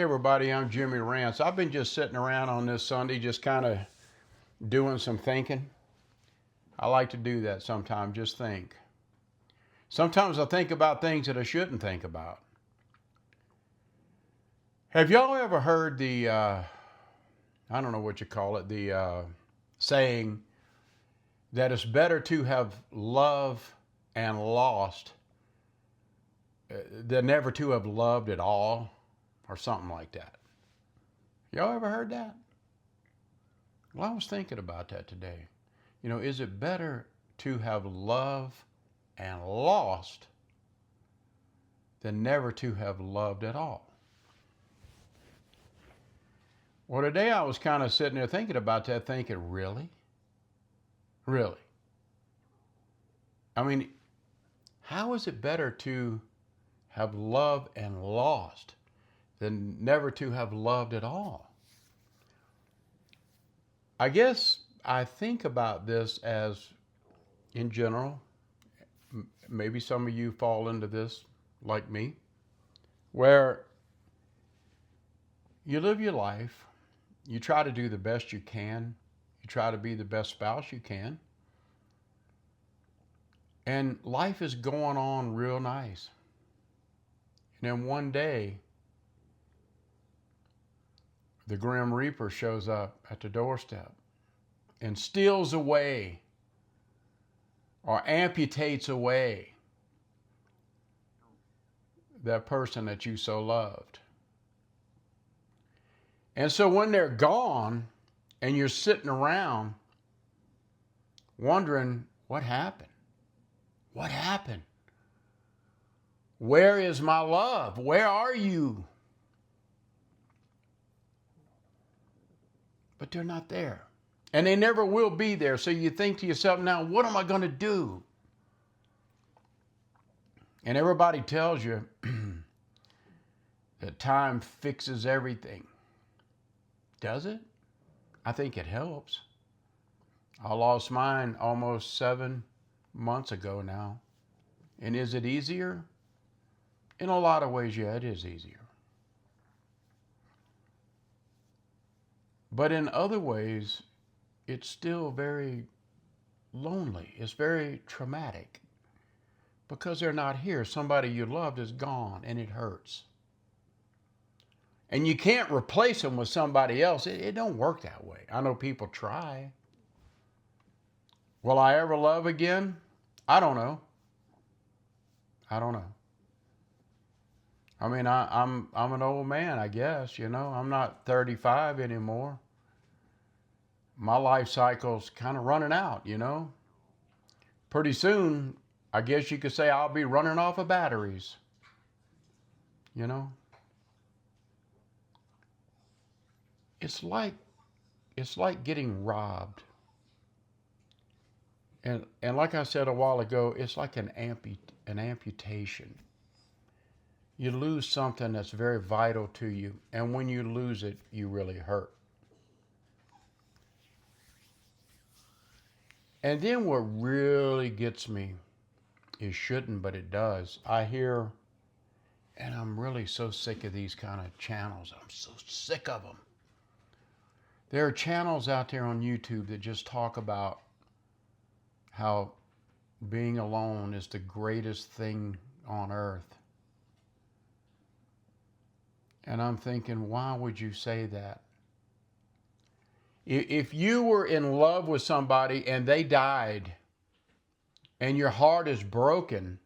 Hey everybody, I'm Jimmy Rance. I've been just sitting around on this Sunday, just kind of doing some thinking. I like to do that sometimes, just think. Sometimes I think about things that I shouldn't think about. Have y'all ever heard I don't know what you call it, the saying that it's better to have loved and lost than never to have loved at all, or something like that? Y'all ever heard that? Well, I was thinking about that today. Is it better to have loved and lost than never to have loved at all? Well, today I was kind of sitting there thinking about that, thinking, really? Really? I mean, how is it better to have loved and lost than never to have loved at all? I guess I think about this as, in general, maybe some of you fall into this like me, where you live your life, you try to do the best you can, you try to be the best spouse you can, and life is going on real nice. And then one day, the Grim Reaper shows up at the doorstep and steals away or amputates away that person that you so loved. And so when they're gone and you're sitting around wondering, what happened? What happened? Where is my love? Where are you? But they're not there. And they never will be there. So you think to yourself, now, what am I going to do? And everybody tells you that time fixes everything. Does it? I think it helps. I lost mine almost 7 months ago now. And is it easier? In a lot of ways, yeah, it is easier. But in other ways, it's still very lonely. It's very traumatic because they're not here. Somebody you loved is gone and it hurts. And you can't replace them with somebody else. It don't work that way. I know people try. Will I ever love again? I don't know. I don't know. I mean, I'm an old man, I guess, I'm not 35 anymore. My life cycle's kind of running out, Pretty soon, I guess you could say I'll be running off of batteries, you know. It's like getting robbed. And like I said a while ago, it's like an amputation. You lose something that's very vital to you, and when you lose it, you really hurt. And then what really gets me, it shouldn't, but it does. I hear, and I'm really so sick of these kind of channels. I'm so sick of them. There are channels out there on YouTube that just talk about how being alone is the greatest thing on earth. And I'm thinking, why would you say that? If you were in love with somebody and they died and your heart is broken,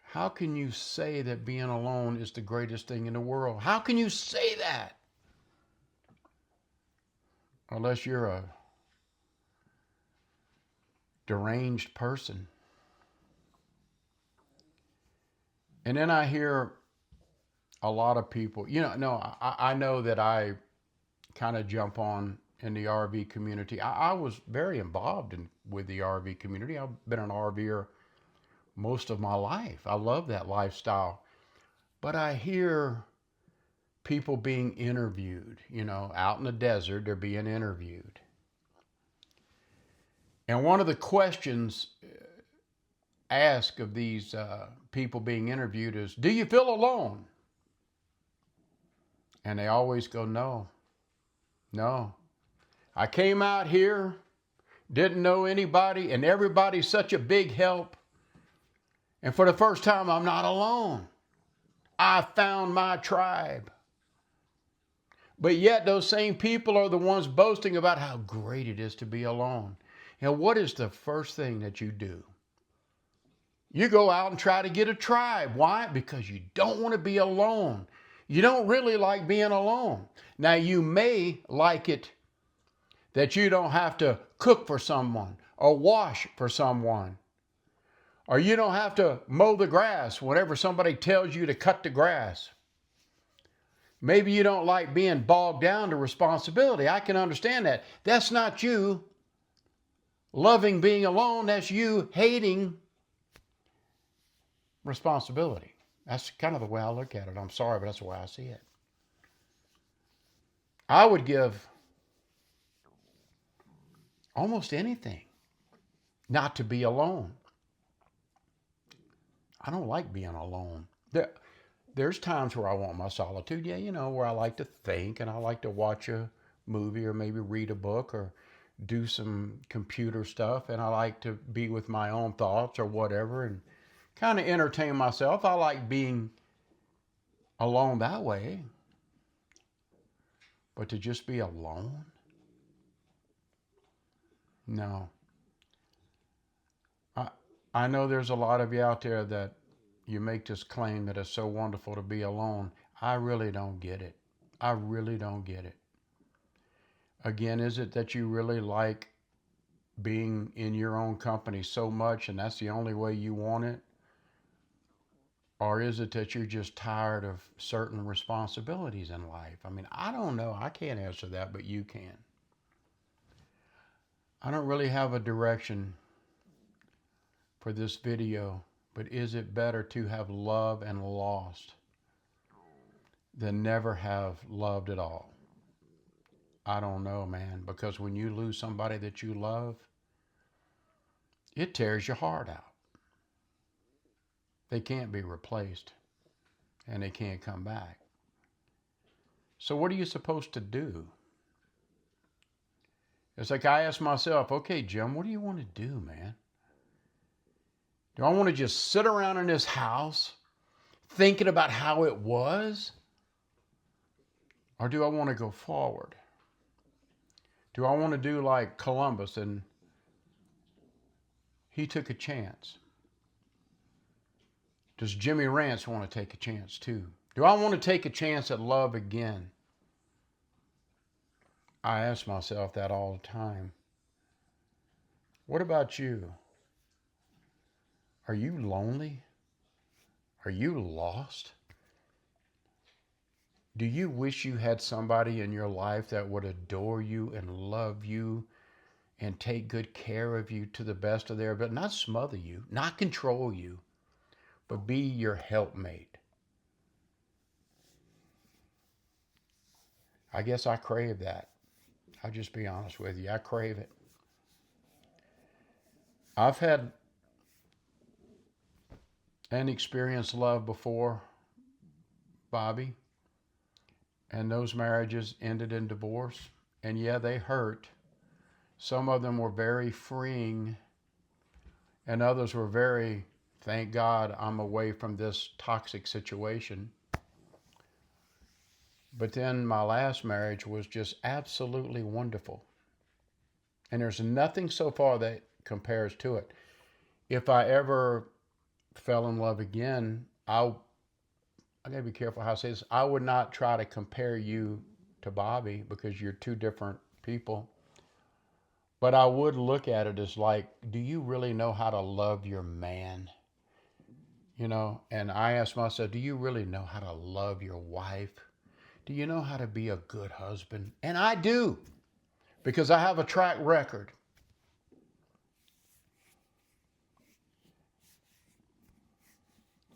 how can you say that being alone is the greatest thing in the world? How can you say that? Unless you're a deranged person. And then I hear a lot of people, I know that I kind of jump on in the RV community. I was very involved with the RV community. I've been an RVer most of my life. I love that lifestyle. But I hear people being interviewed, out in the desert, they're being interviewed. And one of the questions ask of these people being interviewed is, do you feel alone? And they always go, no, no. I came out here, didn't know anybody, and everybody's such a big help. And for the first time, I'm not alone. I found my tribe. But yet those same people are the ones boasting about how great it is to be alone. And what is the first thing that you do? You go out and try to get a tribe. Why? Because you don't want to be alone. You don't really like being alone. Now, you may like it that you don't have to cook for someone or wash for someone, or you don't have to mow the grass whenever somebody tells you to cut the grass. Maybe you don't like being bogged down to responsibility. I can understand that. That's not you loving being alone. That's you hating responsibility. That's kind of the way I look at it. I'm sorry, but that's the way I see it. I would give almost anything not to be alone. I don't like being alone. There's times where I want my solitude. Yeah, where I like to think and I like to watch a movie or maybe read a book or do some computer stuff. And I like to be with my own thoughts or whatever and kind of entertain myself. I like being alone that way. But to just be alone? No. I know there's a lot of you out there that you make this claim that it's so wonderful to be alone. I really don't get it. I really don't get it. Again, is it that you really like being in your own company so much and that's the only way you want it? Or is it that you're just tired of certain responsibilities in life? I mean, I don't know. I can't answer that, but you can. I don't really have a direction for this video, but is it better to have loved and lost than never have loved at all? I don't know, man, because when you lose somebody that you love, it tears your heart out. They can't be replaced and they can't come back. So what are you supposed to do? It's like I ask myself, okay, Jim, what do you want to do, man? Do I want to just sit around in this house thinking about how it was? Or do I want to go forward? Do I want to do like Columbus and he took a chance? Does Jimmy Rance want to take a chance too? Do I want to take a chance at love again? I ask myself that all the time. What about you? Are you lonely? Are you lost? Do you wish you had somebody in your life that would adore you and love you and take good care of you to the best of their ability? Not smother you, not control you, but be your helpmate. I guess I crave that. I'll just be honest with you. I crave it. I've had and experienced love before, Bobby, and those marriages ended in divorce. And yeah, they hurt. Some of them were very freeing, and others were very, thank God I'm away from this toxic situation. But then my last marriage was just absolutely wonderful. And there's nothing so far that compares to it. If I ever fell in love again, I gotta be careful how I say this. I would not try to compare you to Bobby because you're two different people. But I would look at it as like, do you really know how to love your man? And I ask myself, do you really know how to love your wife? Do you know how to be a good husband? And I do, because I have a track record.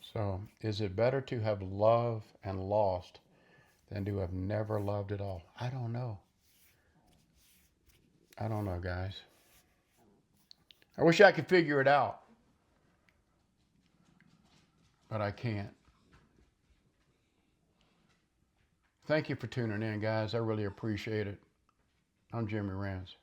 So, is it better to have loved and lost than to have never loved at all? I don't know. I don't know, guys. I wish I could figure it out. but I can't. Thank you for tuning in, guys. I really appreciate it. I'm Jimmy Rance.